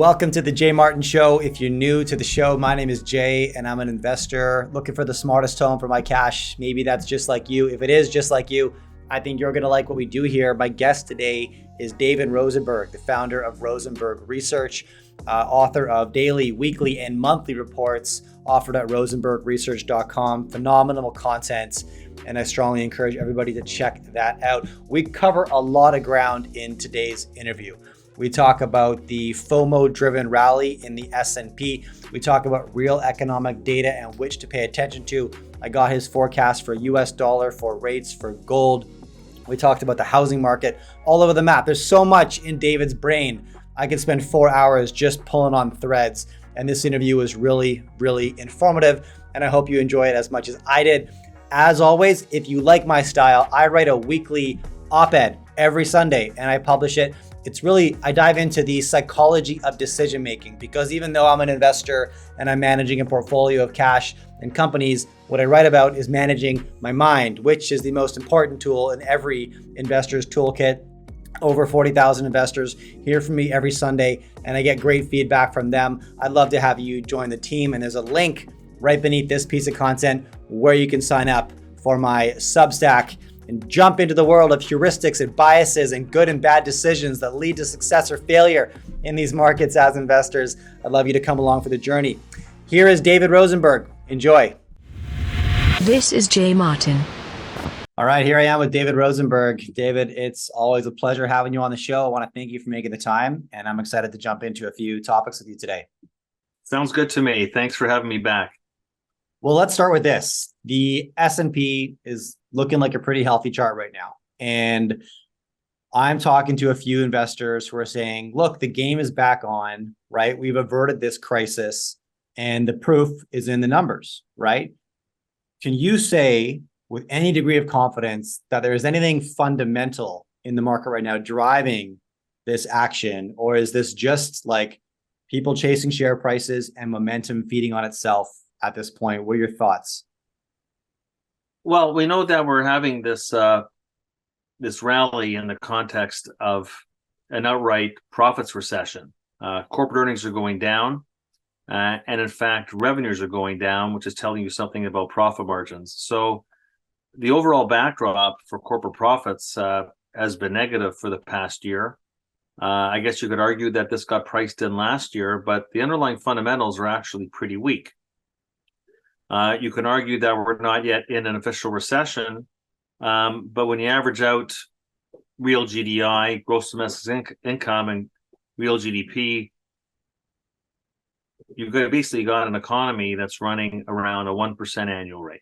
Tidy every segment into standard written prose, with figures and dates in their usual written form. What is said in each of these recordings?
Welcome to the Jay Martin Show. If you're new to the show, my name is Jay and I'm an investor looking for the smartest home for my cash. Maybe that's just like you. If it is just like you, I think you're going to like what we do here. My guest today is David Rosenberg, the founder of Rosenberg Research, author of daily, weekly, and monthly reports offered at rosenbergresearch.com. Phenomenal content, and I strongly encourage everybody to check that out. We cover a lot of ground in today's interview. We talk about the FOMO-driven rally in the S&P. We talk about real economic data and which to pay attention to. I got his forecast for US dollar, for rates, for gold. We talked about the housing market all over the map. There's so much in David's brain. I could spend 4 hours just pulling on threads. And this interview was really, really informative. And I hope you enjoy it as much as I did. As always, if you like my style, I write a weekly op-ed every Sunday and I publish it. It's really, I dive into the psychology of decision making, because even though I'm an investor and I'm managing a portfolio of cash and companies, what I write about is managing my mind, which is the most important tool in every investor's toolkit. Over 40,000 investors hear from me every Sunday and I get great feedback from them. I'd love to have you join the team, and there's a link right beneath this piece of content where you can sign up for my Substack and jump into the world of heuristics and biases and good and bad decisions that lead to success or failure in these markets as investors. I'd love you to come along for the journey. Here is David Rosenberg. Enjoy. This is Jay Martin. All right, here I am with David Rosenberg. David, it's always a pleasure having you on the show. I want to thank you for making the time, and I'm excited to jump into a few topics with you today. Sounds good to me. Thanks for having me back. Well, let's start with this. The S&P is looking like a pretty healthy chart right now. And I'm talking to a few investors who are saying, look, the game is back on, right? We've averted this crisis and the proof is in the numbers, right? Can you say with any degree of confidence that there is anything fundamental in the market right now driving this action? Or is this just like people chasing share prices and momentum feeding on itself at this point? What are your thoughts? Well, we know that we're having this rally in the context of an outright profits recession. Corporate earnings are going down, and in fact, revenues are going down, which is telling you something about profit margins. So the overall backdrop for corporate profits has been negative for the past year. I guess you could argue that this got priced in last year, but the underlying fundamentals are actually pretty weak. You can argue that we're not yet in an official recession, but when you average out real GDI, gross domestic income, and real GDP, you've basically got an economy that's running around a 1% annual rate.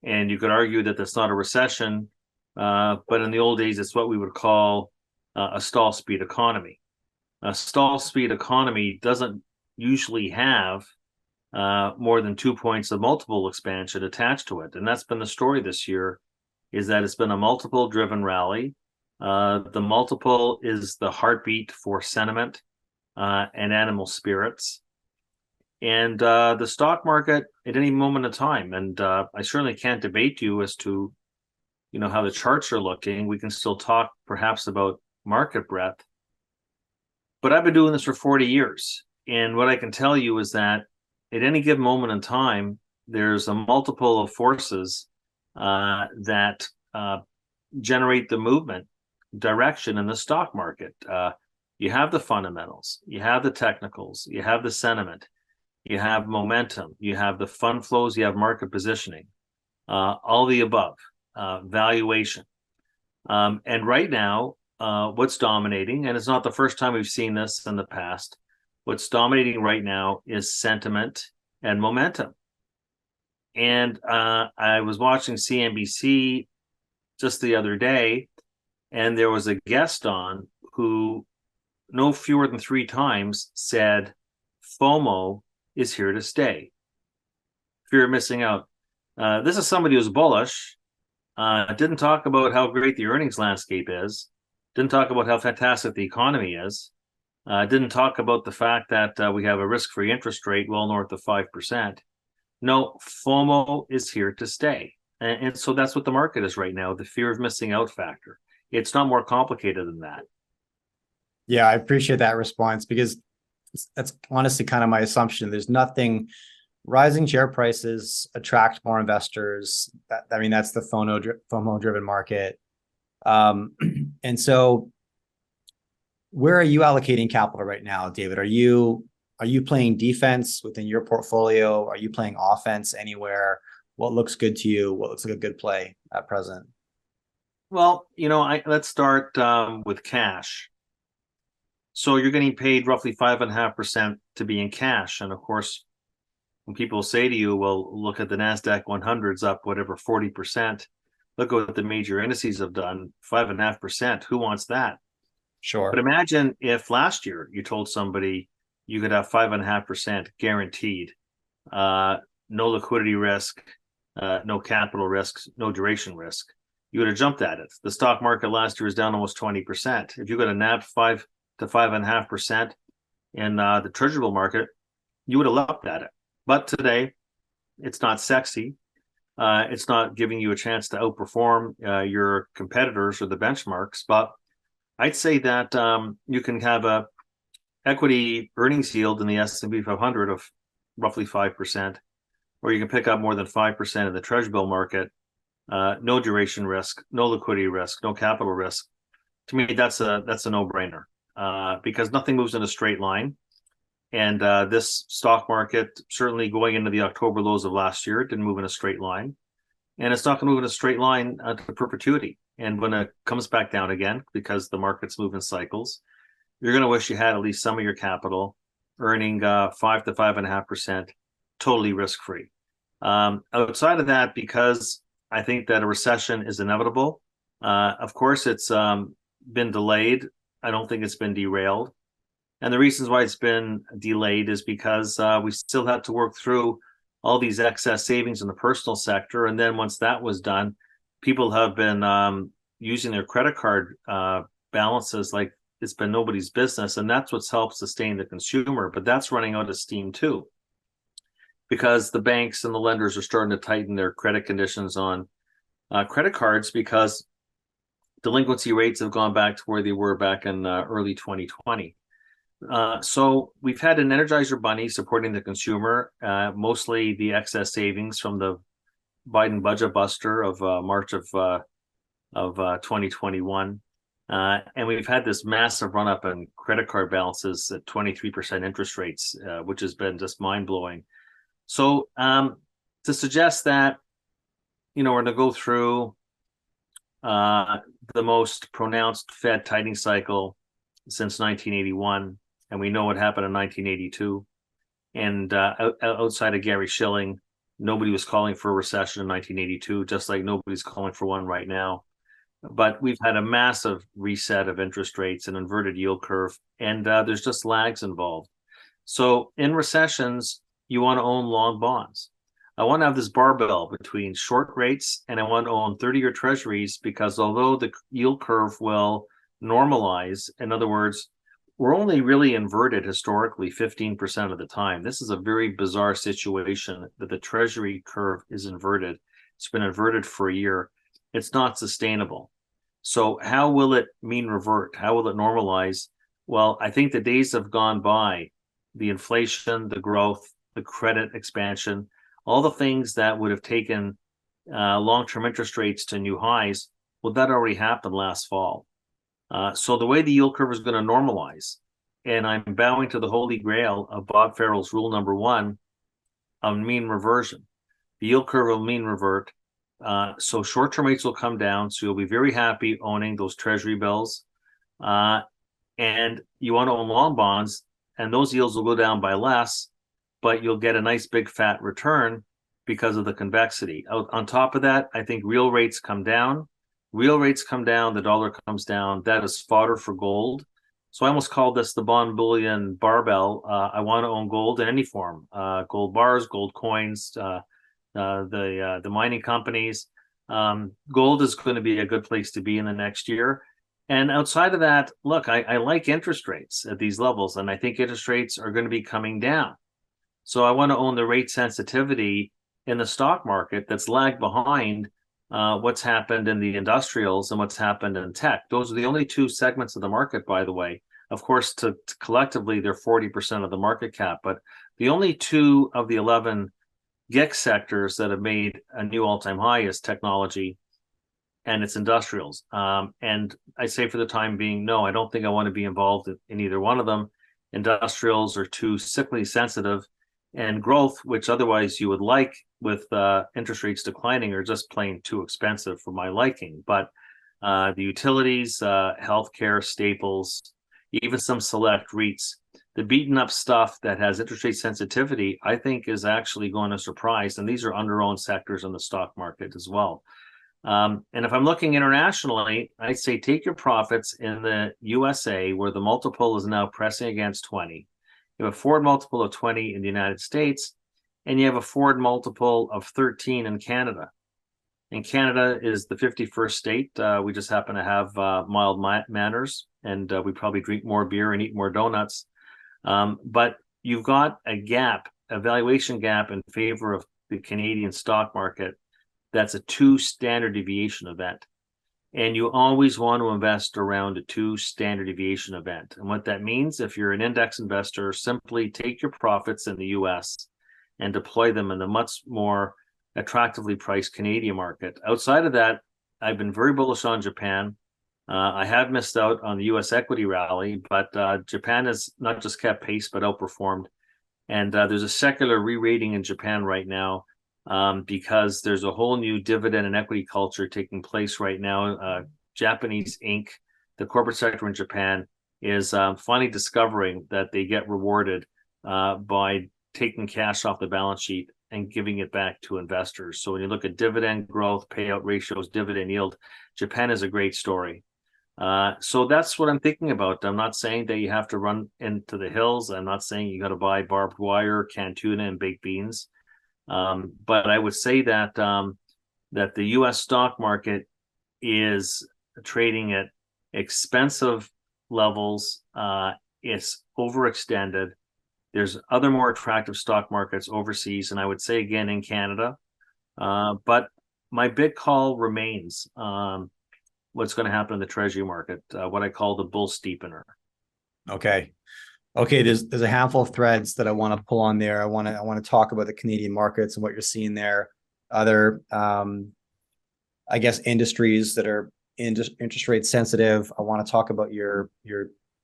And you could argue that that's not a recession, but in the old days, it's what we would call a stall speed economy. A stall speed economy doesn't usually have more than 2 points of multiple expansion attached to it. And that's been the story this year, is that it's been a multiple driven rally. The multiple is the heartbeat for sentiment and animal spirits. And the stock market at any moment of time, and I certainly can't debate you as to how the charts are looking. We can still talk perhaps about market breadth. But I've been doing this for 40 years. And what I can tell you is that at any given moment in time, there's a multiple of forces that generate the movement direction in the stock market. You have the fundamentals, you have the technicals, you have the sentiment, you have momentum, you have the fund flows, you have market positioning, all the above, valuation. And right now, what's dominating, and it's not the first time we've seen this in the past, what's dominating right now is sentiment and momentum. And I was watching CNBC just the other day, and there was a guest on who no fewer than 3 times said, FOMO is here to stay. Fear of missing out. This is somebody who's bullish, didn't talk about how great the earnings landscape is, didn't talk about how fantastic the economy is, didn't talk about the fact that we have a risk-free interest rate well north of 5%. No, FOMO is here to stay. And so that's what the market is right now, the fear of missing out factor. It's not more complicated than that. Yeah, I appreciate that response, because That's honestly kind of my assumption. There's nothing. Rising share prices attract more investors. I mean, that's the FOMO driven market. And so, where are you allocating capital right now, David? Are you playing defense within your portfolio? Are you playing offense anywhere? What looks good to you? What looks like a good play at present? Well, let's start with cash. So you're getting paid roughly 5.5% to be in cash. And of course, when people say to you, well, look at the NASDAQ 100's up, whatever, 40%. Look at what the major indices have done, 5.5%. Who wants that? But Sure. imagine if last year you told somebody you could have 5.5% guaranteed, no liquidity risk, no capital risks, no duration risk. You would have jumped at it. The stock market last year was down almost 20%. If you got a nabbed 5 to 5.5% in the treasury market, you would have leapt at it. But today, it's not sexy. It's not giving you a chance to outperform your competitors or the benchmarks. But I'd say that you can have a equity earnings yield in the S&P 500 of roughly 5%, or you can pick up more than 5% in the treasury bill market. No duration risk, no liquidity risk, no capital risk. To me, that's a no-brainer because nothing moves in a straight line. And this stock market, certainly going into the October lows of last year, it didn't move in a straight line. And it's not going to move in a straight line to perpetuity. And when it comes back down again, because the markets move in cycles, you're going to wish you had at least some of your capital earning 5 to 5.5%, totally risk-free. Outside of that, because I think that a recession is inevitable, of course, it's been delayed. I don't think it's been derailed. And the reasons why it's been delayed is because we still have to work through all these excess savings in the personal sector. And then once that was done, people have been using their credit card balances like it's been nobody's business. And that's what's helped sustain the consumer. But that's running out of steam too, because the banks and the lenders are starting to tighten their credit conditions on credit cards because delinquency rates have gone back to where they were back in early 2020. So we've had an Energizer Bunny supporting the consumer, mostly the excess savings from the Biden budget buster of March of 2021. And we've had this massive run up in credit card balances at 23% interest rates, which has been just mind blowing. So to suggest that, we're going to go through the most pronounced Fed tightening cycle since 1981. And we know what happened in 1982. And outside of Gary Shilling, nobody was calling for a recession in 1982, just like nobody's calling for one right now. But we've had a massive reset of interest rates and inverted yield curve, and there's just lags involved. So in recessions, you want to own long bonds. I want to have this barbell between short rates and I want to own 30-year treasuries because although the yield curve will normalize, in other words, we're only really inverted historically 15% of the time. This is a very bizarre situation that the treasury curve is inverted. It's been inverted for a year. It's not sustainable. So how will it mean revert? How will it normalize? Well, I think the days have gone by. The inflation, the growth, the credit expansion, all the things that would have taken long-term interest rates to new highs, well, that already happened last fall. So the way the yield curve is going to normalize, and I'm bowing to the holy grail of Bob Farrell's rule number 1 on mean reversion. The yield curve will mean revert. So short-term rates will come down. So you'll be very happy owning those treasury bills. And you want to own long bonds, and those yields will go down by less, but you'll get a nice big fat return because of the convexity. On top of that, I think real rates come down. Real rates come down, the dollar comes down. That is fodder for gold. So I almost call this the bond bullion barbell. I want to own gold in any form, gold bars, gold coins, the mining companies. Gold is going to be a good place to be in the next year. And outside of that, look, I like interest rates at these levels, and I think interest rates are going to be coming down. So I want to own the rate sensitivity in the stock market that's lagged behind what's happened in the industrials and what's happened in tech. Those are the only two segments of the market, by the way, Of course, to collectively, they're 40% of the market cap. But the only 2 of the 11 GIC sectors that have made a new all-time high is technology and it's industrials. And I say for the time being, no, I don't think I want to be involved in either one of them. Industrials are too cyclically sensitive, and growth, which otherwise you would like with interest rates declining, are just plain too expensive for my liking. But the utilities, healthcare, staples, even some select REITs, the beaten up stuff that has interest rate sensitivity, I think is actually going to surprise. And these are under-owned sectors in the stock market as well. And if I'm looking internationally, I'd say take your profits in the USA, where the multiple is now pressing against 20. You have a forward multiple of 20 in the United States, and you have a forward multiple of 13 in Canada. And Canada is the 51st state. We just happen to have mild manners, and we probably drink more beer and eat more donuts. But you've got a gap, a valuation gap in favor of the Canadian stock market. That's a 2 standard deviation event. And you always want to invest around a 2 standard deviation event. And what that means, if you're an index investor, simply take your profits in the US and deploy them in the much more attractively priced Canadian market. Outside of that, I've been very bullish on Japan. I have missed out on the US equity rally, but Japan has not just kept pace, but outperformed. And there's a secular re-rating in Japan right now. Because there's a whole new dividend and equity culture taking place right now. Japanese Inc., the corporate sector in Japan, is finally discovering that they get rewarded by taking cash off the balance sheet and giving it back to investors. So when you look at dividend growth, payout ratios, dividend yield, Japan is a great story. So that's what I'm thinking about. I'm not saying that you have to run into the hills. I'm not saying you got to buy barbed wire, canned tuna, and baked beans. But I would say that that the U.S. stock market is trading at expensive levels. It's overextended. There's other more attractive stock markets overseas, and I would say again in Canada. But my big call remains what's going to happen in the Treasury market, what I call the bull steepener. Okay, there's a handful of threads that I want to pull on there. I want to talk about the Canadian markets and what you're seeing there. Other, I guess, industries that are interest rate sensitive. I want to talk about your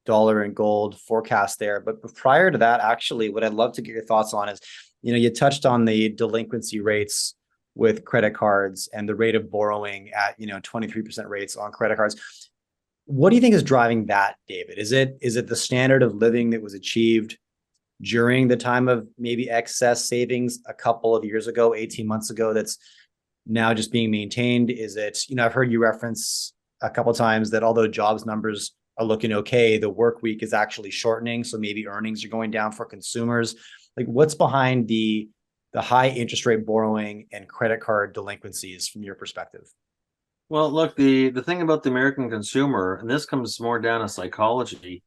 dollar and gold forecast there. But prior to that, actually, what I'd love to get your thoughts on is, you touched on the delinquency rates with credit cards and the rate of borrowing at 23% rates on credit cards. What do you think is driving that, David? Is it the standard of living that was achieved during the time of maybe excess savings a couple of years ago, 18 months ago, that's now just being maintained? Is it, I've heard you reference a couple of times that although jobs numbers are looking okay, the work week is actually shortening, so maybe earnings are going down for consumers. Like, what's behind the high interest rate borrowing and credit card delinquencies from your perspective? Well, look, the thing about the American consumer, and this comes more down to psychology,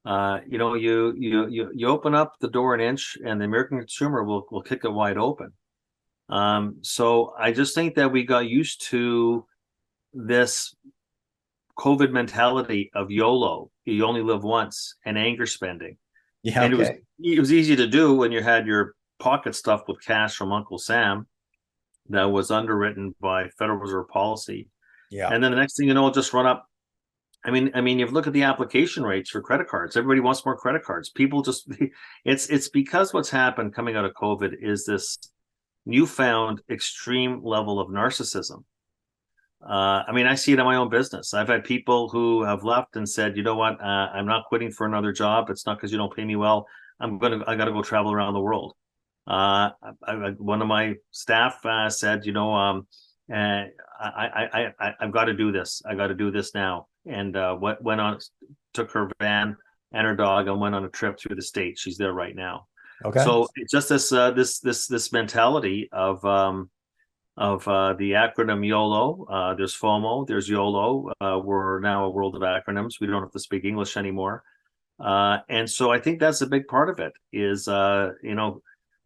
you open up the door an inch and the American consumer will kick it wide open. So I just think that we got used to this COVID mentality of YOLO, you only live once, and anger spending. Yeah, and okay. it was easy to do when you had your pocket stuffed with cash from Uncle Sam that was underwritten by Federal Reserve policy. Yeah. And then the next thing you know, it'll just run up. I mean, you look at the application rates for credit cards. Everybody wants more credit cards. People just, it's because what's happened coming out of COVID is this newfound extreme level of narcissism. I see it in my own business. I've had people who have left and said, you know what, I'm not quitting for another job. It's not because you don't pay me well. I got to go travel around the world. One of my staff said, I've got to do this. I got to do this now. And took her van and her dog and went on a trip through the States. She's there right now. Okay. So it's just this mentality of the acronym YOLO. There's FOMO. There's YOLO. We're now a world of acronyms. We don't have to speak English anymore. And so I think that's a big part of it. Is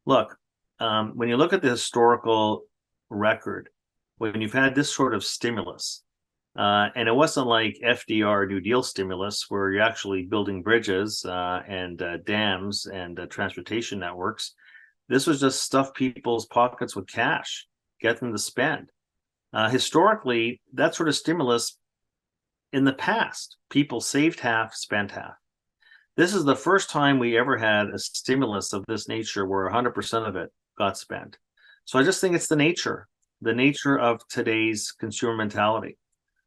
look, when you look at the historical record, when you've had this sort of stimulus, And it wasn't like FDR New Deal stimulus where you're actually building bridges and dams and transportation networks. This was just stuff people's pockets with cash, get them to spend. Historically, that sort of stimulus in the past, people saved half, spent half. This is the first time we ever had a stimulus of this nature where 100% of it got spent. So I just think it's the nature of today's consumer mentality.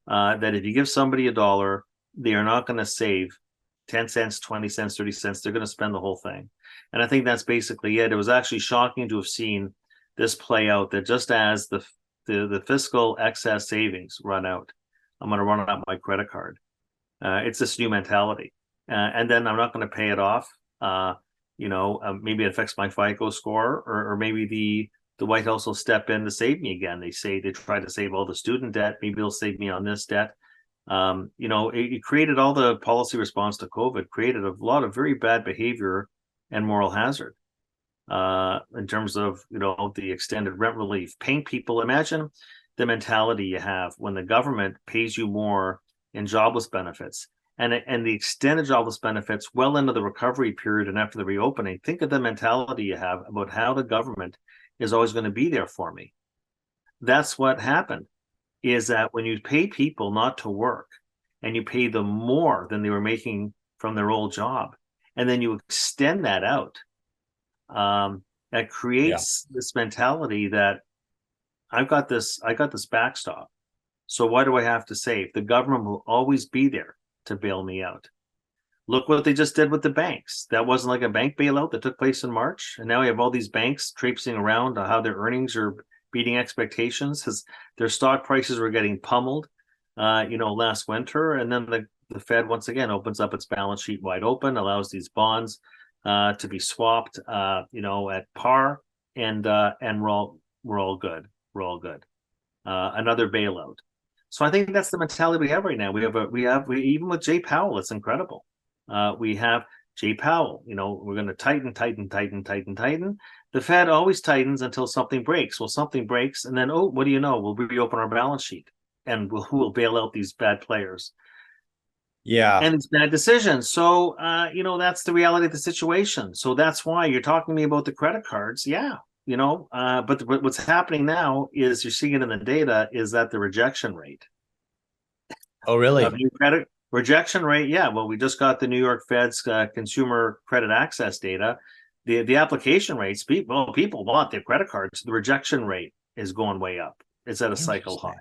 That if you give somebody $1, they are not going to save 10 cents, 20 cents, 30 cents. They're going to spend the whole thing. And I think that's basically it. It was actually shocking to have seen this play out, that just as the fiscal excess savings run out, I'm going to run out my credit card. It's this new mentality. And then I'm not going to pay it off. Maybe it affects my FICO score, or maybe the White House will step in to save me again. They try to save all the student debt. Maybe they'll save me on this debt. It created all the policy response to COVID, created a lot of very bad behavior and moral hazard in terms of, the extended rent relief, paying people. Imagine the mentality you have when the government pays you more in jobless benefits and the extended jobless benefits well into the recovery period and after the reopening. Think of the mentality you have about how the government is always going to be there for me. That's what happened, is that when you pay people not to work and you pay them more than they were making from their old job, and then you extend that out, that creates this mentality that I got this backstop. So why do I have to save? The government will always be there to bail me out. Look what they just did with the banks. That wasn't like a bank bailout that took place in March. And now we have all these banks traipsing around how their earnings are beating expectations because their stock prices were getting pummeled, last winter. And then the Fed once again opens up its balance sheet wide open, allows these bonds to be swapped, at par, and we're all good. We're all good. Another bailout. So I think that's the mentality we have right now. We even with Jay Powell, it's incredible. We have Jay Powell, we're going to tighten. The Fed always tightens until something breaks. Well, something breaks, and then, what do you know? We'll reopen our balance sheet, and we'll bail out these bad players. Yeah. And it's bad decisions. So, that's the reality of the situation. So that's why you're talking to me about the credit cards. Yeah. But what's happening now is you're seeing it in the data is that the rejection rate. Oh, really? New credit rejection rate. Yeah. Well, we just got the New York Fed's consumer credit access data. The application rates, people want their credit cards. The rejection rate is going way up. It's at a cycle high.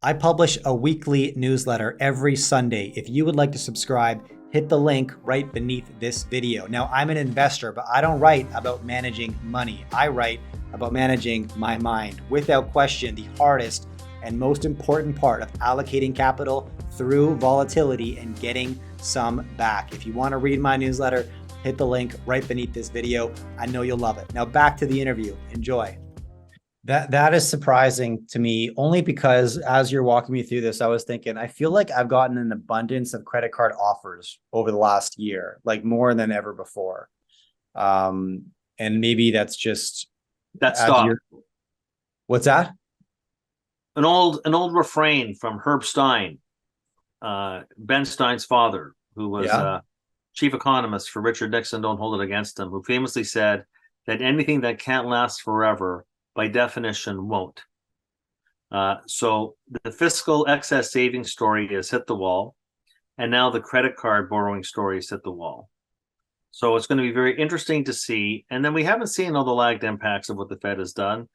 I publish a weekly newsletter every Sunday. If you would like to subscribe, hit the link right beneath this video. Now, I'm an investor, but I don't write about managing money. I write about managing my mind. Without question, the hardest and most important part of allocating capital through volatility and getting some back. If you want to read my newsletter, hit the link right beneath this video. I know you'll love it. Now back to the interview. Enjoy. That is surprising to me, only because as you're walking me through this, I was thinking, I feel like I've gotten an abundance of credit card offers over the last year, like more than ever before. And maybe that's just what's that? An old refrain from Herb Stein, Ben Stein's father, who was chief economist for Richard Nixon, don't hold it against him, who famously said that anything that can't last forever by definition won't. So the fiscal excess savings story has hit the wall, and now the credit card borrowing story has hit the wall. So it's going to be very interesting to see. And then we haven't seen all the lagged impacts of what the Fed has done.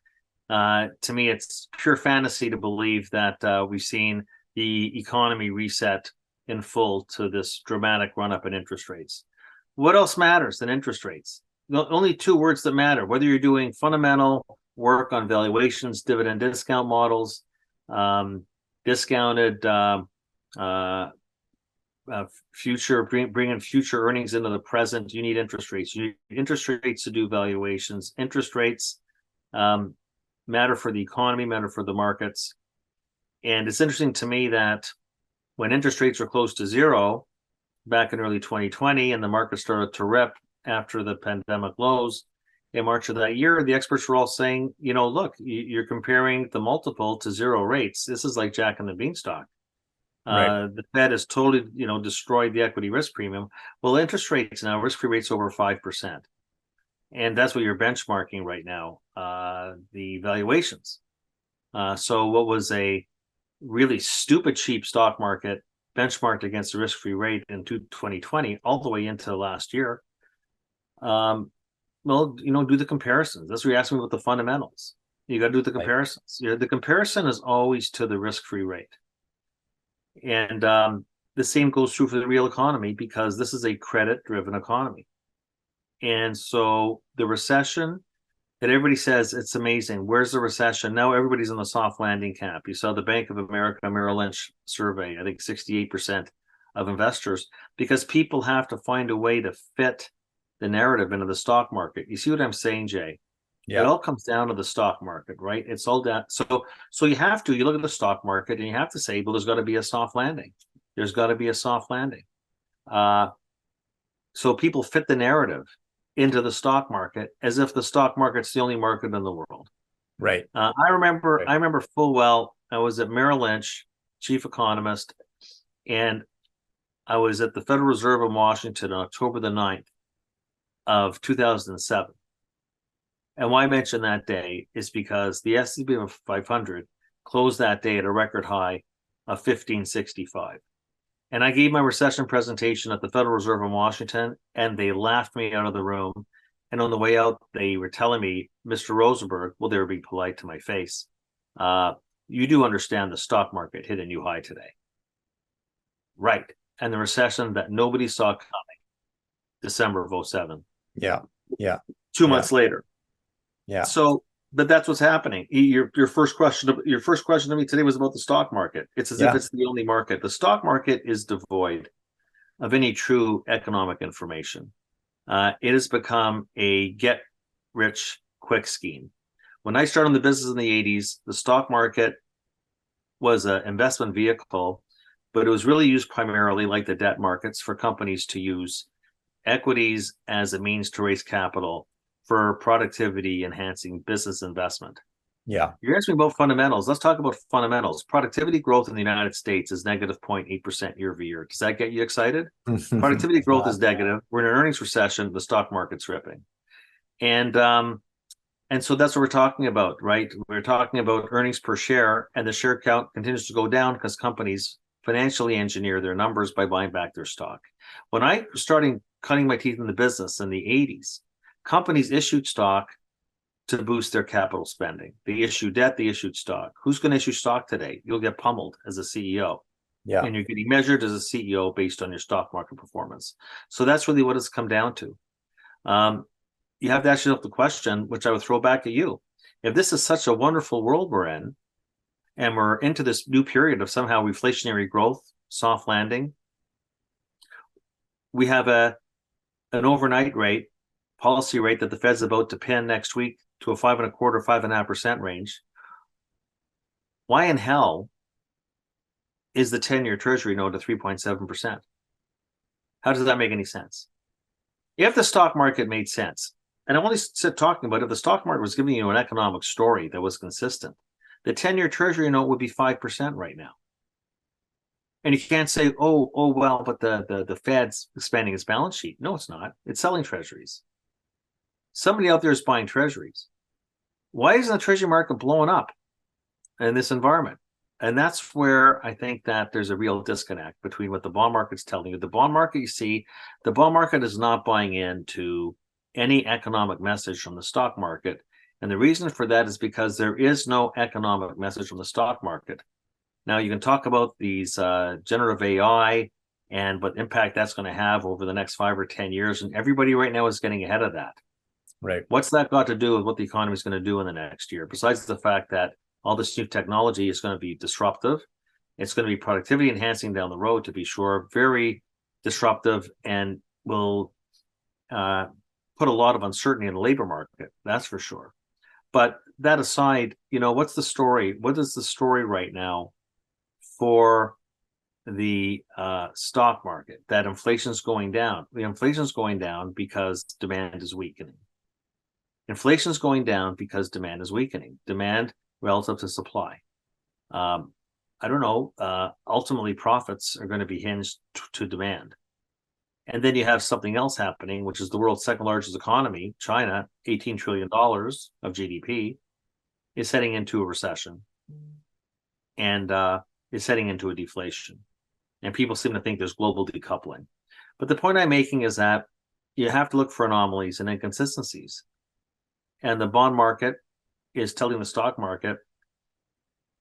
To me, it's pure fantasy to believe that we've seen the economy reset in full to this dramatic run-up in interest rates. What else matters than interest rates? Only two words that matter, whether you're doing fundamental work on valuations, dividend discount models, discounted future, bringing future earnings into the present. You need interest rates. You need interest rates to do valuations. Interest rates matter for the economy, matter for the markets. And it's interesting to me that when interest rates were close to zero back in early 2020 and the market started to rip after the pandemic lows in March of that year, the experts were all saying, look, you're comparing the multiple to zero rates. This is like Jack and the Beanstalk. Right. The Fed has totally, destroyed the equity risk premium. Well, interest rates now, risk-free rates over 5%. And that's what you're benchmarking right now, the valuations. So what was a really stupid cheap stock market benchmarked against the risk-free rate in 2020 all the way into last year. Well, do the comparisons. That's what you're asking about the fundamentals. You got to do the comparisons. The comparison is always to the risk-free rate. And the same goes true for the real economy, because this is a credit-driven economy. And so the recession that everybody says it's amazing. Where's the recession? Now everybody's in the soft landing camp. You saw the Bank of America Merrill Lynch survey, I think 68% of investors, because people have to find a way to fit the narrative into the stock market. You see what I'm saying, Jay? Yeah. It all comes down to the stock market, right? It's all down. So you look at the stock market and you have to say, well, there's got to be a soft landing. There's got to be a soft landing. So people fit the narrative into the stock market as if the stock market's the only market in the world. Right. I remember full well, I was at Merrill Lynch, chief economist, and I was at the Federal Reserve in Washington on October the 9th of 2007. And why I mention that day is because the S&P 500 closed that day at a record high of 1565. And I gave my recession presentation at the Federal Reserve in Washington, and they laughed me out of the room. And on the way out, they were telling me, Mr. Rosenberg, well, they were being polite to my face. You do understand the stock market hit a new high today. Right. And the recession that nobody saw coming, December of 2007. Yeah. Yeah. 2 months later. Yeah. So, but that's what's happening. Your first question to me today was about the stock market. It's as if it's the only market. The stock market is devoid of any true economic information. It has become a get-rich-quick scheme. When I started in the business in the 80s, the stock market was an investment vehicle, but it was really used primarily, like the debt markets, for companies to use equities as a means to raise capital for productivity enhancing business investment. Yeah. You're asking about fundamentals. Let's talk about fundamentals. Productivity growth in the United States is negative 0.8% year over year. Does that get you excited? Productivity growth is negative. We're in an earnings recession. The stock market's ripping. And so that's what we're talking about, right? We're talking about earnings per share, and the share count continues to go down because companies financially engineer their numbers by buying back their stock. When I started cutting my teeth in the business in the 80s, companies issued stock to boost their capital spending. They issued debt, they issued stock. Who's going to issue stock today? You'll get pummeled as a CEO. Yeah. And you're getting measured as a CEO based on your stock market performance. So that's really what it's come down to. You have to ask yourself the question, which I would throw back at you. If this is such a wonderful world we're in, and we're into this new period of somehow reflationary growth, soft landing, we have an overnight rate, policy rate that the Fed's about to pin next week to a 5.25%, 5.5% range. Why in hell is the 10-year Treasury note at 3.7%? How does that make any sense? If the stock market made sense, and I'm only talking about if the stock market was giving you an economic story that was consistent, the 10-year Treasury note would be 5% right now. And you can't say, oh, well, but the Fed's expanding its balance sheet. No, it's not. It's selling treasuries. Somebody out there is buying treasuries. Why isn't the treasury market blowing up in this environment? And that's where I think that there's a real disconnect between what the bond market's telling you. The bond market, you see, the bond market is not buying into any economic message from the stock market. And the reason for that is because there is no economic message from the stock market. Now, you can talk about these generative AI and what impact that's going to have over the next 5 or 10 years. And everybody right now is getting ahead of that. Right. What's that got to do with what the economy is going to do in the next year? Besides the fact that all this new technology is going to be disruptive. It's going to be productivity enhancing down the road, to be sure, very disruptive, and will put a lot of uncertainty in the labor market. That's for sure. But that aside, what's the story? What is the story right now for the stock market? That inflation's going down. The inflation's going down because demand is weakening. Inflation's going down because demand is weakening. Demand relative to supply. I don't know, ultimately profits are going to be hinged to demand. And then you have something else happening, which is the world's second largest economy, China, $18 trillion of GDP, is heading into a recession and is heading into a deflation. And people seem to think there's global decoupling. But the point I'm making is that you have to look for anomalies and inconsistencies. And the bond market is telling the stock market,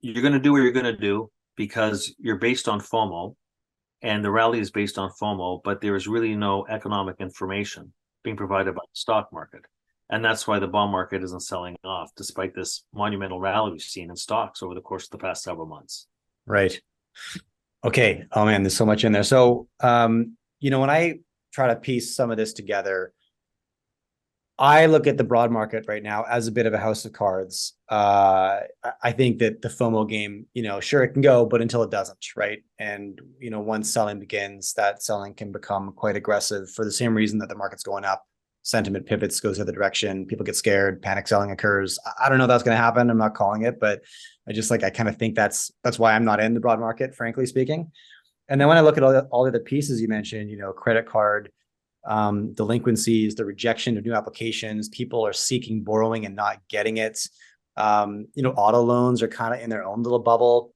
you're going to do what you're going to do because you're based on FOMO, and the rally is based on FOMO, but there is really no economic information being provided by the stock market. And that's why the bond market isn't selling off, despite this monumental rally we've seen in stocks over the course of the past several months. Right. Okay. Oh man, there's so much in there. So, when I try to piece some of this together, I look at the broad market right now as a bit of a house of cards. I think that the FOMO game, sure it can go, but until it doesn't, right? And once selling begins, that selling can become quite aggressive for the same reason that the market's going up. Sentiment pivots, goes the other direction. People get scared. Panic selling occurs. I don't know if that's going to happen. I'm not calling it, but I kind of think that's why I'm not in the broad market, frankly speaking. And then when I look at all the other pieces you mentioned, credit card, delinquencies, the rejection of new applications, people are seeking borrowing and not getting it. Auto loans are kind of in their own little bubble.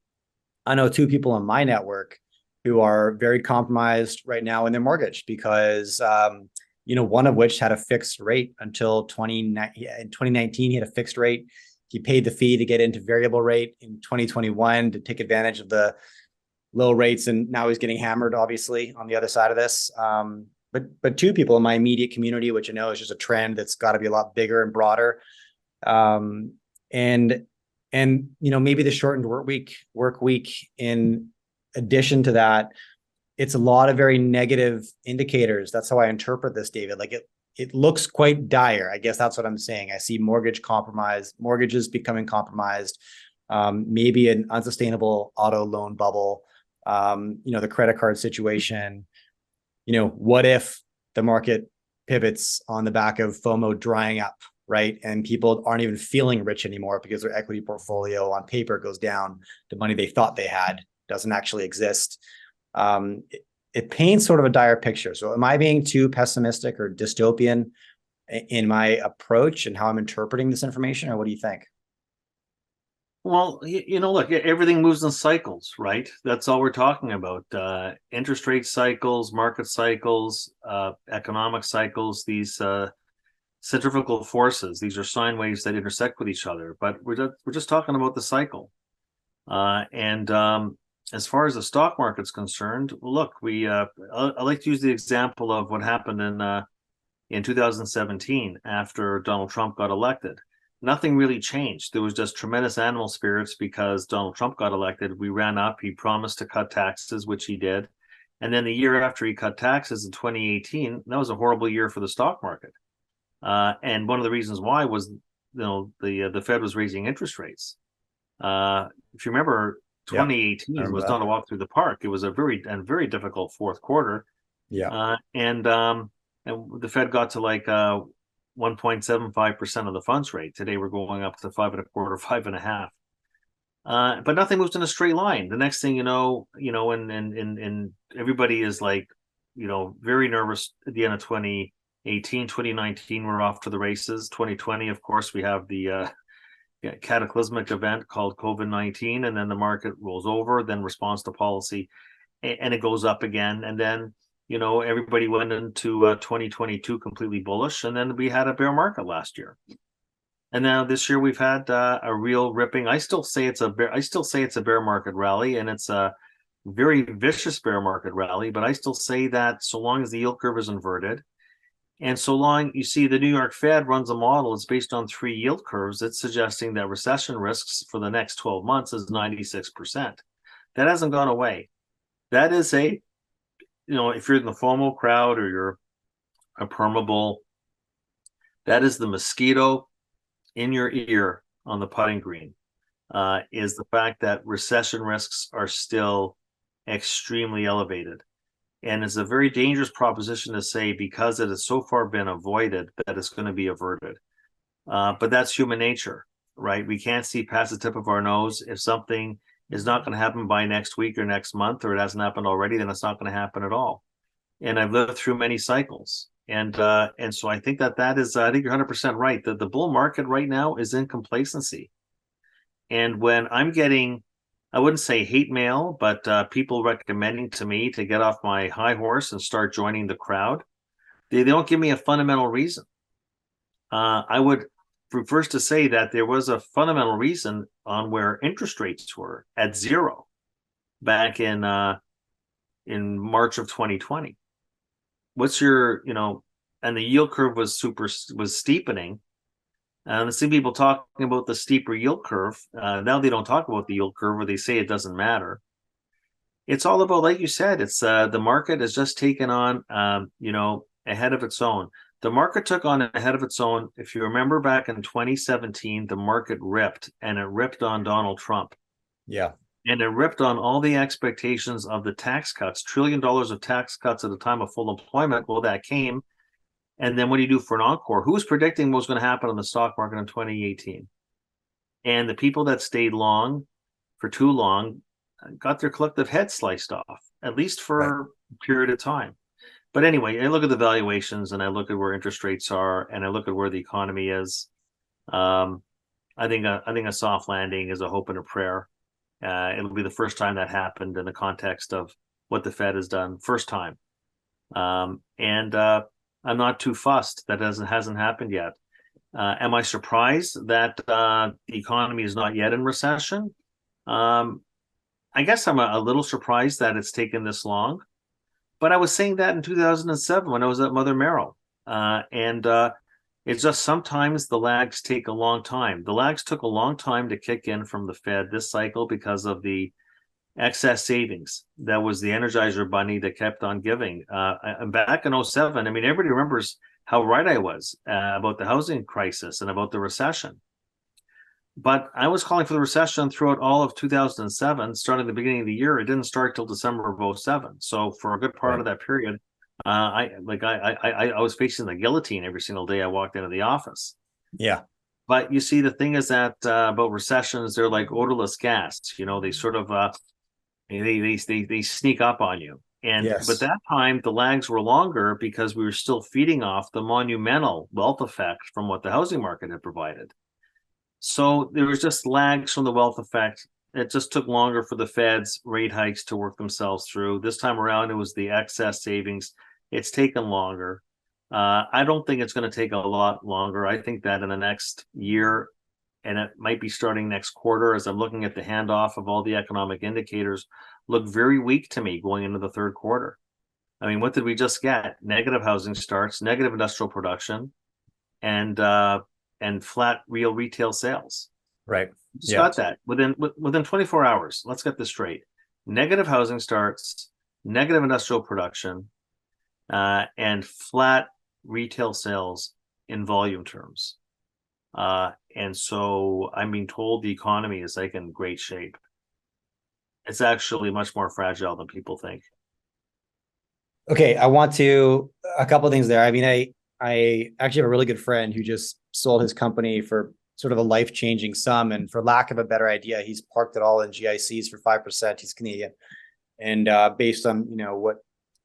I know two people in my network who are very compromised right now in their mortgage because, one of which had a fixed rate until 2019. He had a fixed rate. He paid the fee to get into variable rate in 2021 to take advantage of the low rates. And now he's getting hammered, obviously, on the other side of this. But two people in my immediate community, which I know is just a trend that's got to be a lot bigger and broader. And maybe the shortened work week in addition to that, it's a lot of very negative indicators. That's how I interpret this, David. Like it looks quite dire. I guess that's what I'm saying. I see mortgages becoming compromised, maybe an unsustainable auto loan bubble, the credit card situation. What if the market pivots on the back of FOMO drying up, right? And people aren't even feeling rich anymore because their equity portfolio on paper goes down. The money they thought they had doesn't actually exist. It paints sort of a dire picture. So am I being too pessimistic or dystopian in my approach and how I'm interpreting this information, or what do you think? Well, look, everything moves in cycles, right? That's all we're talking about. Interest rate cycles, market cycles, economic cycles, these centrifugal forces. These are sine waves that intersect with each other, but we're just talking about the cycle. And as far as the stock market's concerned, look, I like to use the example of what happened in 2017 after Donald Trump got elected. Nothing really changed. There was just tremendous animal spirits because Donald Trump got elected. We ran up. He promised to cut taxes, which he did. And then the year after he cut taxes in 2018, that was a horrible year for the stock market. And one of the reasons why was, the Fed was raising interest rates. If you remember, 2018 was not a walk through the park. It was a very difficult fourth quarter. Yeah. And the Fed got to like 1.75% of the funds rate. Today we're going up to 5.25, 5.5. But nothing moves in a straight line. The next thing and everybody is like, very nervous at the end of 2018, 2019, we're off to the races. 2020, of course, we have the cataclysmic event called COVID-19, and then the market rolls over, then responds to policy, and it goes up again. And then everybody went into 2022 completely bullish, and then we had a bear market last year. And now this year we've had a real ripping. I still say it's a bear market rally, and it's a very vicious bear market rally. But I still say that so long as the yield curve is inverted, and so long you see the New York Fed runs a model, it's based on 3 yield curves. It's suggesting that recession risks for the next 12 months is 96%. That hasn't gone away. That is if you're in the FOMO crowd or you're a permeable, that is the mosquito in your ear on the putting green, is the fact that recession risks are still extremely elevated. And it's a very dangerous proposition to say because it has so far been avoided that it's going to be averted. But that's human nature, right? We can't see past the tip of our nose. If something is not going to happen by next week or next month, or it hasn't happened already, then it's not going to happen at all. And I've lived through many cycles. And so I think that is, I think you're 100% right. The bull market right now is in complacency. And when I'm getting, I wouldn't say hate mail, but people recommending to me to get off my high horse and start joining the crowd, they don't give me a fundamental reason. I would first to say that there was a fundamental reason on where interest rates were at zero back in March of 2020. What's your, and the yield curve was steepening. And I see people talking about the steeper yield curve. Now they don't talk about the yield curve, or they say it doesn't matter. It's all about, like you said, it's the market has just taken on, ahead of its own. The market took on ahead of its own. If you remember back in 2017, the market ripped, and it ripped on Donald Trump. Yeah. And it ripped on all the expectations of the tax cuts, $1 trillion of tax cuts at a time of full employment. Well, that came. And then what do you do for an encore? Who was predicting what was going to happen on the stock market in 2018? And the people that stayed long for too long got their collective head sliced off, at least for a period of time. But anyway, I look at the valuations, and I look at where interest rates are, and I look at where the economy is. I think a soft landing is a hope and a prayer. It'll be the first time that happened in the context of what the Fed has done. First time. And I'm not too fussed that hasn't happened yet. Am I surprised that the economy is not yet in recession? I guess I'm a little surprised that it's taken this long. But I was saying that in 2007 when I was at Mother Merrill. It's just sometimes the lags take a long time. The lags took a long time to kick in from the Fed this cycle because of the excess savings. That was the Energizer Bunny that kept on giving. And back in 07, I mean, everybody remembers how right I was about the housing crisis and about the recession. But I was calling for the recession throughout all of 2007, starting at the beginning of the year. It didn't start till December of 07. So for a good part of that period, I was facing the guillotine every single day I walked into the office. Yeah. But you see, the thing is that about recessions, they're like odorless gas. They sort of they sneak up on you. But that time the lags were longer because we were still feeding off the monumental wealth effect from what the housing market had provided. So there was just lags from the wealth effect. It just took longer for the Fed's rate hikes to work themselves through. This time around, it was the excess savings. It's taken longer. I don't think it's going to take a lot longer. I think that in the next year, and it might be starting next quarter, as I'm looking at the handoff of all the economic indicators, look very weak to me going into the third quarter. I mean, what did we just get? Negative housing starts, negative industrial production, and flat real retail sales. Right. Just got that within 24 hours. Let's get this straight. Negative housing starts, negative industrial production, and flat retail sales in volume terms. And so I'm being told the economy is like in great shape. It's actually much more fragile than people think. Okay, a couple of things there. I mean, I actually have a really good friend who just sold his company for sort of a life-changing sum. And for lack of a better idea, he's parked it all in GICs for 5%. He's Canadian. And based on, what,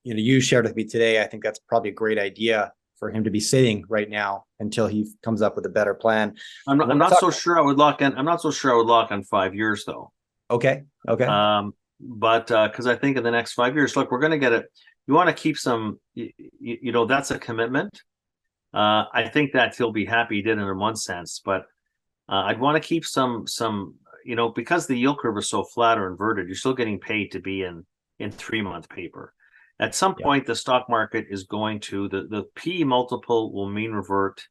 you shared with me today, I think that's probably a great idea for him to be sitting right now until he comes up with a better plan. I'm not so sure I would lock in 5 years though. Okay. But because I think in the next 5 years, look, we're going to get it. You want to keep some, that's a commitment. I think that he'll be happy he did it in one sense, but I'd want to keep some, because the yield curve is so flat or inverted, you're still getting paid to be in 3-month paper. At some point, the stock market is going to, the P multiple will mean revert.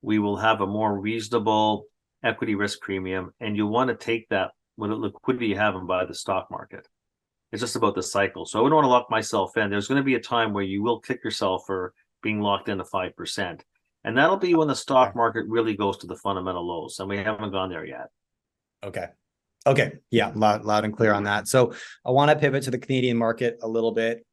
We will have a more reasonable equity risk premium, and you want to take that with the liquidity you have and buy the stock market. It's just about the cycle. So I wouldn't want to lock myself in. There's going to be a time where you will kick yourself for being locked into 5%. And that'll be when the stock market really goes to the fundamental lows. And we haven't gone there yet. Okay. Yeah. Loud and clear on that. So I want to pivot to the Canadian market a little bit.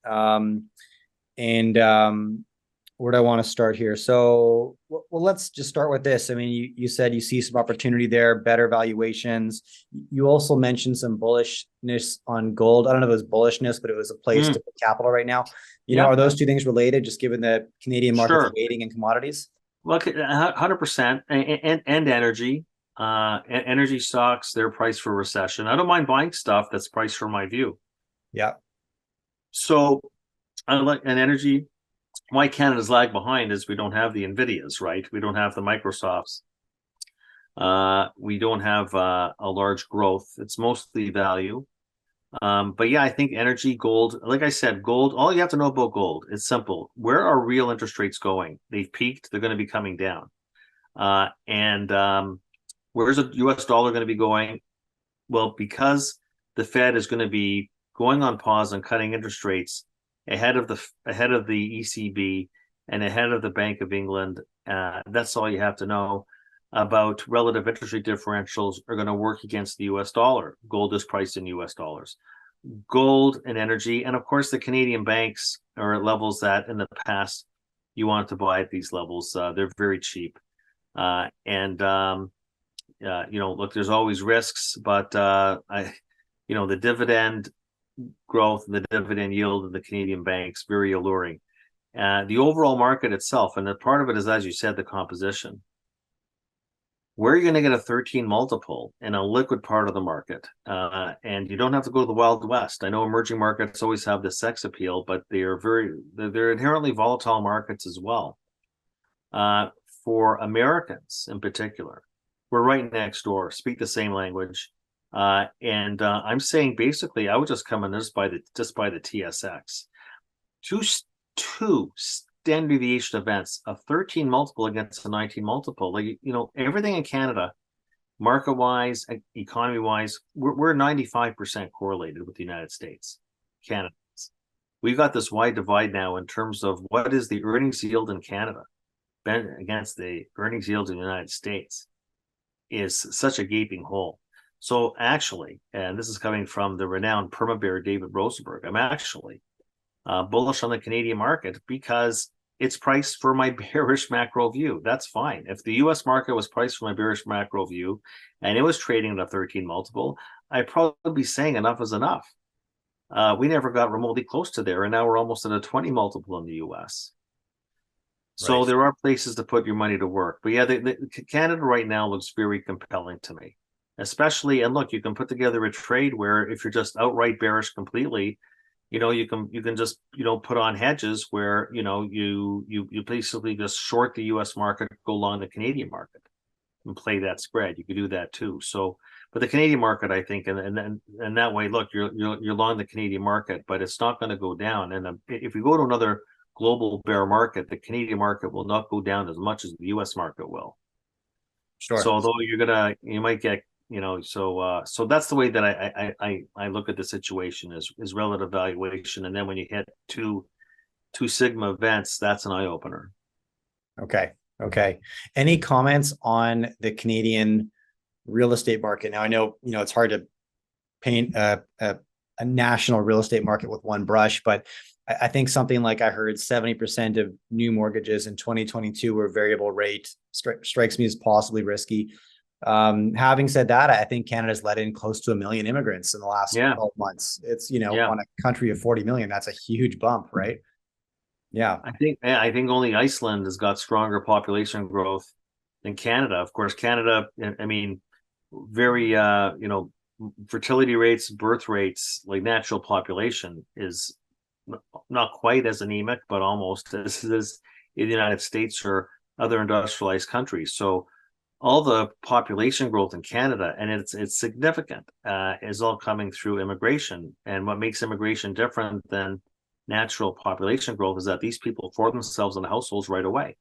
where do I want to start here? So, well, let's just start with this. I mean, you said you see some opportunity there, better valuations. You also mentioned some bullishness on gold. I don't know if it was bullishness, but it was a place to Mm, put capital right now. yeah, Are those two things related, just given the Canadian market's sure. weighting in commodities? Look, 100%, and energy, energy stocks, they're priced for recession. I don't mind buying stuff that's priced for my view. Yeah, So I like an energy. Why Canada's lag behind is we don't have the Nvidias, right? We don't have the Microsofts. We don't have a large growth. It's mostly value. But yeah, I think energy, gold, like I said, gold, all you have to know about gold, it's simple. Where are real interest rates going? They've peaked, they're going to be coming down. And where's the US dollar going to be going? Well, because the Fed is going to be going on pause and cutting interest rates ahead of the ECB and ahead of the Bank of England. That's all you have to know about relative interest rate differentials are going to work against the US dollar. Gold is priced in US dollars. Gold and energy, and of course, the Canadian banks are at levels that in the past you wanted to buy at these levels. They're very cheap. And look, there's always risks, but the dividend growth and the dividend yield of the Canadian banks very alluring. The overall market itself, and the part of it is, as you said, the composition. Where are you going to get a 13 multiple in a liquid part of the market? And you don't have to go to the Wild West. I know emerging markets always have the sex appeal, but they're inherently volatile markets as well. For Americans in particular, we're right next door, speak the same language. And I'm saying basically I would just come in just by the TSX. Two standard deviation events, a 13 multiple against a 19 multiple. Like, everything in Canada, market wise, economy wise, we're 95% correlated with the United States, Canada. We've got this wide divide now in terms of what is the earnings yield in Canada against the earnings yield in the United States is such a gaping hole. So actually, and this is coming from the renowned perma bear David Rosenberg, I'm actually bullish on the Canadian market because it's priced for my bearish macro view. That's fine. If the US market was priced for my bearish macro view and it was trading at a 13 multiple, I'd probably be saying enough is enough. We never got remotely close to there, and now we're almost at a 20 multiple in the US. So there are places to put your money to work. But yeah, Canada right now looks very compelling to me. Especially, and look, you can put together a trade where if you're just outright bearish completely, you can just put on hedges where you basically just short the US market, go long the Canadian market and play that spread. You could do that too. So, but the Canadian market, I think, and that way, look, you're long the Canadian market, but it's not going to go down. And if we go to another global bear market, the Canadian market will not go down as much as the US market will. sure. So although you might get, so that's the way that I look at the situation is relative valuation. And then when you hit two sigma events, that's an eye opener. Okay. Any comments on the Canadian real estate market? Now I know, it's hard to paint a national real estate market with one brush, but I think something like I heard 70% of new mortgages in 2022 were variable rate. Strikes me as possibly risky. Having said that, I think Canada's let in close to 1 million immigrants in the last 12 months. It's, on a country of 40 million, that's a huge bump, right? Yeah. I think only Iceland has got stronger population growth than Canada. Of course, Canada, I mean, very, fertility rates, birth rates, like natural population is not quite as anemic, but almost as is in the United States or other industrialized countries. So all the population growth in Canada, and it's significant, is all coming through immigration. And what makes immigration different than natural population growth is that these people form themselves in the households right away,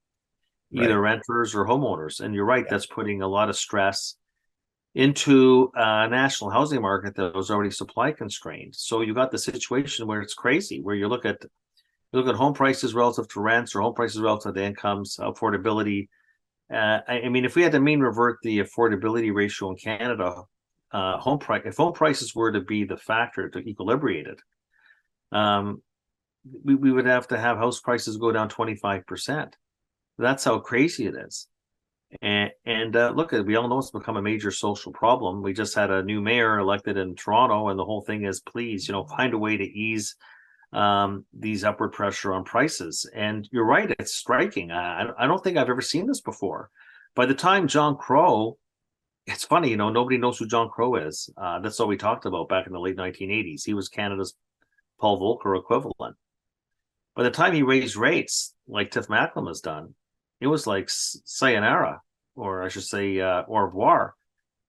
either renters or homeowners. And you're right, that's putting a lot of stress into a national housing market that was already supply constrained. So you got the situation where it's crazy, where you look at home prices relative to rents or home prices relative to incomes, affordability. I mean, if we had to mean revert the affordability ratio in Canada, if home prices were to be the factor to equilibrate it, we would have to have house prices go down 25%. That's how crazy it is. And look, we all know it's become a major social problem. We just had a new mayor elected in Toronto, and the whole thing is, please, find a way to ease these upward pressure on prices. And you're right, it's striking. I don't think I've ever seen this before. By the time John Crow, it's funny, nobody knows who John Crow is. That's all we talked about back in the late 1980s. He was Canada's Paul Volcker equivalent. By the time he raised rates, like Tiff Macklem has done, it was like sayonara, or I should say au revoir,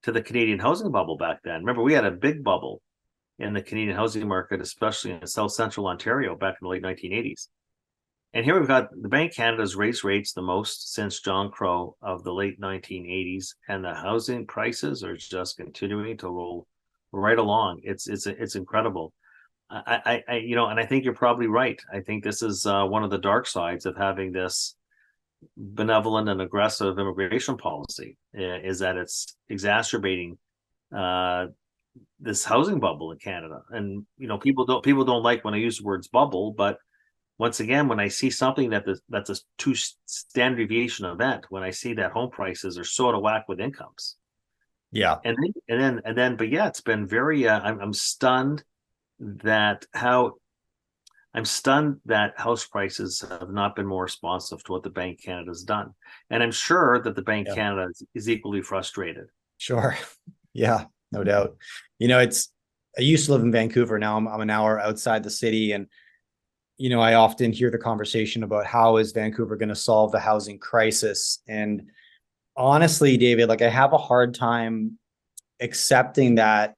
to the Canadian housing bubble back then. Remember, we had a big bubble in the Canadian housing market, especially in South Central Ontario back in the late 1980s. And here we've got the Bank of Canada's raised rates the most since John Crow of the late 1980s, and the housing prices are just continuing to roll right along. It's incredible. And I think you're probably right. I think this is one of the dark sides of having this benevolent and aggressive immigration policy, is that it's exacerbating this housing bubble in Canada. And people don't like when I use the words bubble, but once again, when I see something that's a two standard deviation event, when I see that home prices are so out of whack with incomes, Yeah. and then, but yeah, it's been very. I'm stunned that house prices have not been more responsive to what the Bank of Canada has done, and I'm sure that the Bank of Canada is equally frustrated. Sure. Yeah, no doubt. I used to live in Vancouver. Now I'm an hour outside the city, and I often hear the conversation about how is Vancouver going to solve the housing crisis. And honestly, David, I have a hard time accepting that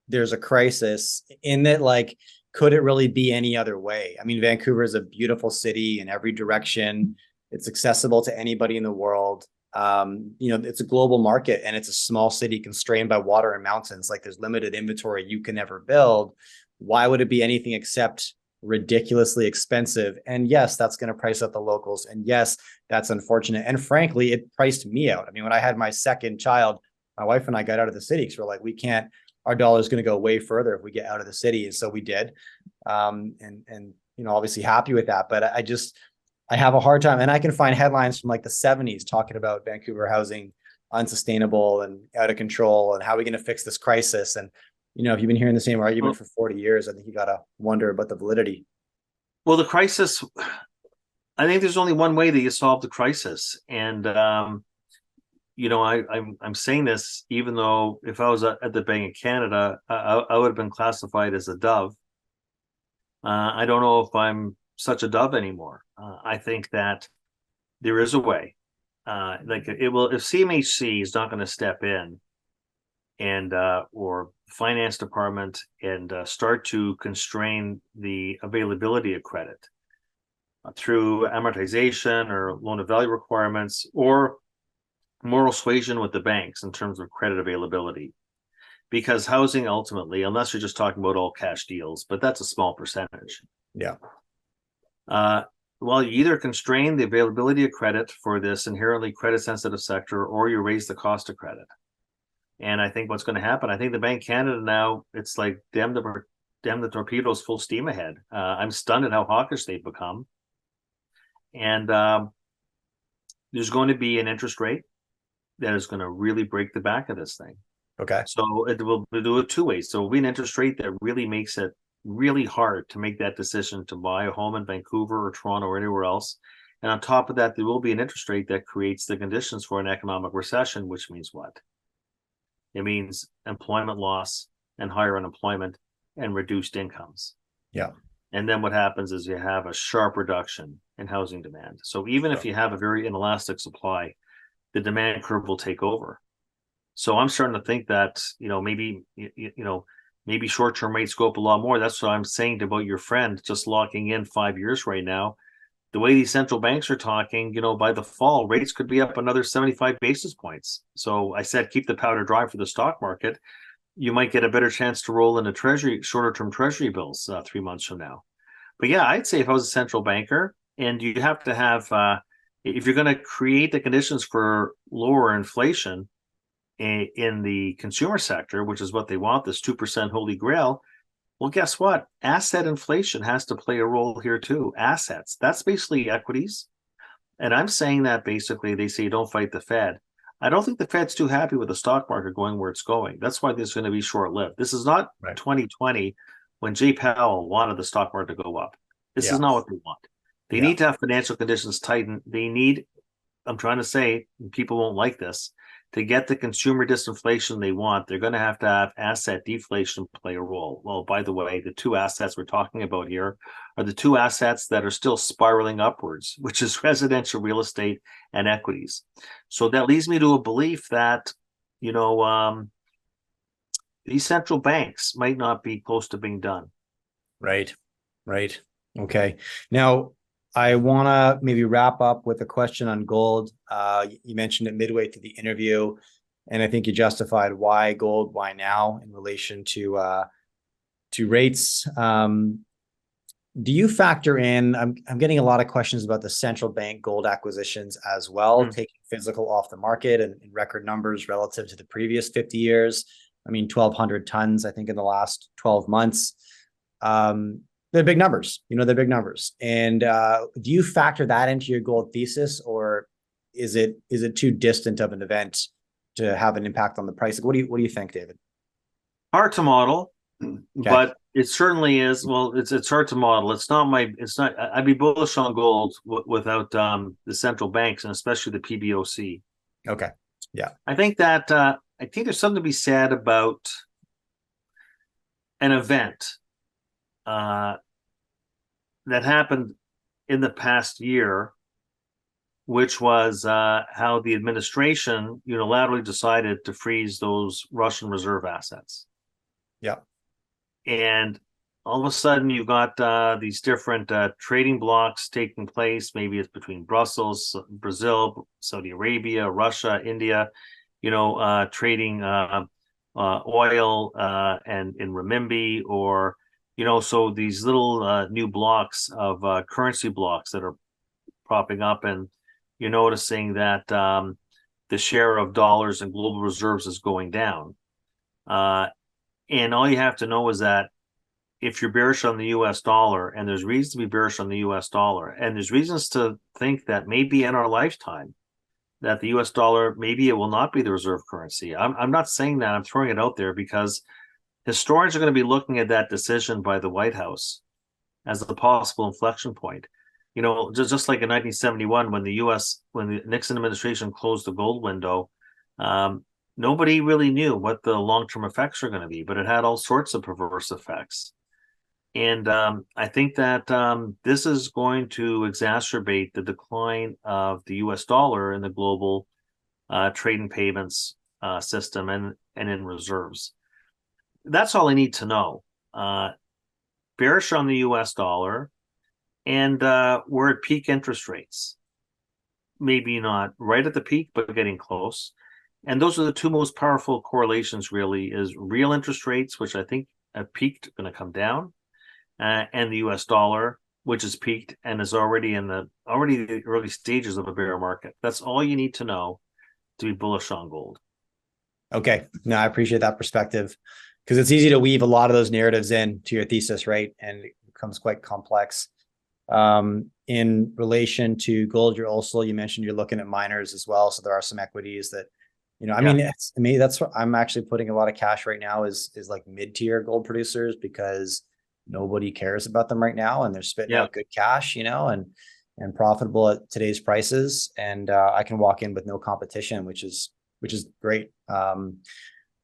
there's a crisis, in that, could it really be any other way? I mean, Vancouver is a beautiful city in every direction. It's accessible to anybody in the world. It's a global market, and it's a small city constrained by water and mountains. There's limited inventory you can never build. Why would it be anything except ridiculously expensive? And yes, that's going to price out the locals. And yes, that's unfortunate. And frankly, it priced me out. I mean, when I had my second child, my wife and I got out of the city because we're like, we can't, our dollar is going to go way further if we get out of the city. And so we did. And obviously happy with that. But I have a hard time. And I can find headlines from the 70s talking about Vancouver housing unsustainable and out of control, and how are we going to fix this crisis? And if you've been hearing the same argument for 40 years, I think you got to wonder about the validity. Well, the crisis, I think there's only one way that you solve the crisis. And, I'm saying this, even though if I was at the Bank of Canada, I would have been classified as a dove. I don't know if I'm such a dove anymore. I think that there is a way. If CMHC is not going to step in and or finance department and start to constrain the availability of credit through amortization or loan to value requirements, or moral suasion with the banks in terms of credit availability, because housing ultimately, unless you're just talking about all cash deals, but that's a small percentage. Yeah. Well, you either constrain the availability of credit for this inherently credit sensitive sector, or you raise the cost of credit. And I think what's going to happen, I think the Bank of Canada now, it's like damn the torpedoes, full steam ahead. I'm stunned at how hawkish they've become. And there's going to be an interest rate that is going to really break the back of this thing. Okay. So it will do it two ways. So it will be an interest rate that really makes it really hard to make that decision to buy a home in Vancouver or Toronto or anywhere else. And on top of that, there will be an interest rate that creates the conditions for an economic recession, which means what? It means employment loss and higher unemployment and reduced incomes. Yeah. And then what happens is you have a sharp reduction in housing demand. So even if you have a very inelastic supply, the demand curve will take over. So I'm starting to think that, maybe short-term rates go up a lot more. That's what I'm saying about your friend just locking in 5 years right now. The way these central banks are talking, by the fall, rates could be up another 75 basis points. So I said, keep the powder dry for the stock market. You might get a better chance to roll into shorter-term treasury bills 3 months from now. But yeah, I'd say if I was a central banker, and you have to have, if you're going to create the conditions for lower inflation in the consumer sector, which is what they want, this 2% holy grail, Well, guess what? Asset inflation has to play a role here too. Assets, that's basically equities. And I'm saying that basically they say don't fight the Fed. I don't think the Fed's too happy with the stock market going where it's going. That's why this is going to be short lived. This is not Right. 2020 when Jay Powell wanted the stock market to go up. This Yeah. is not what they want. They Yeah. need to have financial conditions tighten. They need, I'm trying to say, people won't like this, to get the consumer disinflation they want, they're going to have asset deflation play a role. Well, by the way, the two assets we're talking about here are the two assets that are still spiraling upwards, which is residential real estate and equities. So that leads me to a belief that, these central banks might not be close to being done. Right. Right. Okay. Now, I want to maybe wrap up with a question on gold. You mentioned it midway through the interview, and I think you justified why gold, why now in relation to rates. Do you factor in? I'm getting a lot of questions about the central bank gold acquisitions as well, taking physical off the market and in record numbers relative to the previous 50 years. I mean, 1,200 tons, I think, in the last 12 months. They're big numbers, they're big numbers. And do you factor that into your gold thesis, or is it too distant of an event to have an impact on the price? What do you think, David? Hard to model, but it certainly is. Well, it's hard to model. It's not. I'd be bullish on gold without the central banks and especially the PBOC. Okay. Yeah. I think there's something to be said about an event that happened in the past year, which was how the administration unilaterally decided to freeze those Russian reserve assets. Yeah. And all of a sudden, you've got these different trading blocks taking place. Maybe it's between Brussels, Brazil, Saudi Arabia, Russia, India, trading oil and in renminbi, or so these little new blocks of currency blocks that are propping up, and you're noticing that the share of dollars in global reserves is going down. And all you have to know is that if you're bearish on the US dollar, and there's reasons to be bearish on the US dollar, and there's reasons to think that maybe in our lifetime that the US dollar, maybe it will not be the reserve currency. I'm not saying that, I'm throwing it out there because historians are going to be looking at that decision by the White House as a possible inflection point. Just like in 1971, when the Nixon administration closed the gold window, nobody really knew what the long-term effects are going to be, but it had all sorts of perverse effects. And I think that this is going to exacerbate the decline of the US dollar in the global trade and payments system and in reserves. That's all I need to know. Bearish on the US dollar, and we're at peak interest rates. Maybe not right at the peak, but getting close. And those are the two most powerful correlations, really, is real interest rates, which I think have peaked, going to come down, and the US dollar, which has peaked and is already in the early stages of a bear market. That's all you need to know to be bullish on gold. Okay. No, I appreciate that perspective, because it's easy to weave a lot of those narratives in to your thesis, right? And it becomes quite complex. In relation to gold, you mentioned you're looking at miners as well. So there are some equities that, that's what I'm actually putting a lot of cash right now is like mid-tier gold producers, because nobody cares about them right now, and they're spitting out good cash, and profitable at today's prices. And I can walk in with no competition, which is great.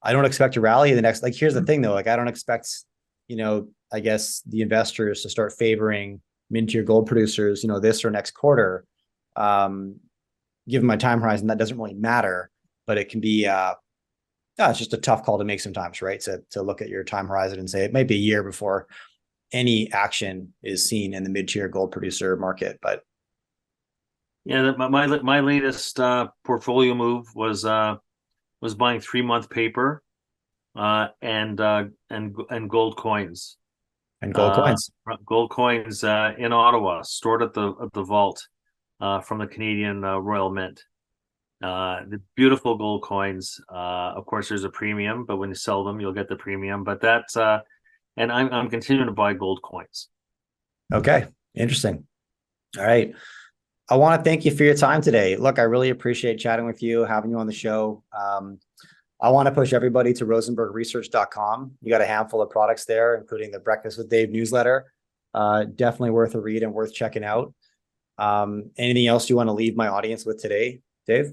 I don't expect to rally in the next, here's the thing though, I don't expect, I guess the investors to start favoring mid-tier gold producers, this or next quarter. Given my time horizon, that doesn't really matter, but it can be, it's just a tough call to make sometimes, right? To look at your time horizon and say it might be a year before any action is seen in the mid-tier gold producer market. But yeah, my latest portfolio move was buying 3-month paper and gold coins. And gold coins. Gold coins in Ottawa, stored at the vault from the Canadian Royal Mint. The beautiful gold coins. Of course, there's a premium, but when you sell them, you'll get the premium. But that's and I'm continuing to buy gold coins. Okay, interesting. All right. I want to thank you for your time today. Look, I really appreciate chatting with you, having you on the show. I want to push everybody to rosenbergresearch.com. You got a handful of products there, including the Breakfast with Dave newsletter. Definitely worth a read and worth checking out. Anything else you want to leave my audience with today, Dave?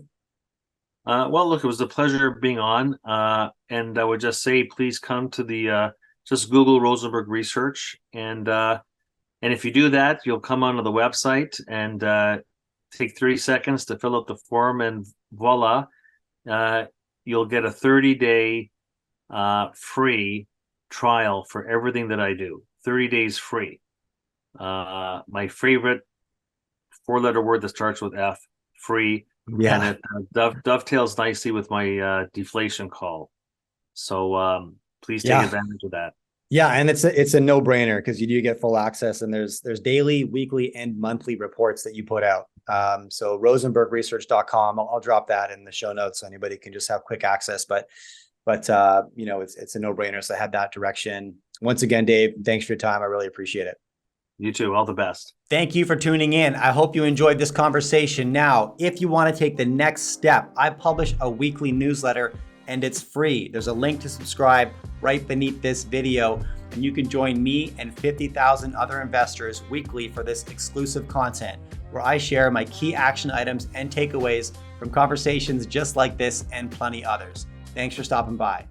Well, look, it was a pleasure being on. And I would just say, please come to the, just Google Rosenberg Research. And if you do that, you'll come onto the website and take 30 seconds to fill out the form, and voila, you'll get a 30-day free trial for everything that I do. 30 days free. My favorite four-letter word that starts with F, free. Yeah. And it dovetails nicely with my deflation call. So please take advantage of that. Yeah, and it's a no-brainer because you do get full access, and there's daily, weekly, and monthly reports that you put out. So rosenbergresearch.com, I'll drop that in the show notes so anybody can just have quick access. But you know, it's a no-brainer. So head that direction. Once again, Dave, thanks for your time. I really appreciate it. You too. All the best. Thank you for tuning in. I hope you enjoyed this conversation. Now, if you want to take the next step, I publish a weekly newsletter and it's free. There's a link to subscribe right beneath this video, and you can join me and 50,000 other investors weekly for this exclusive content where I share my key action items and takeaways from conversations just like this and plenty others. Thanks for stopping by.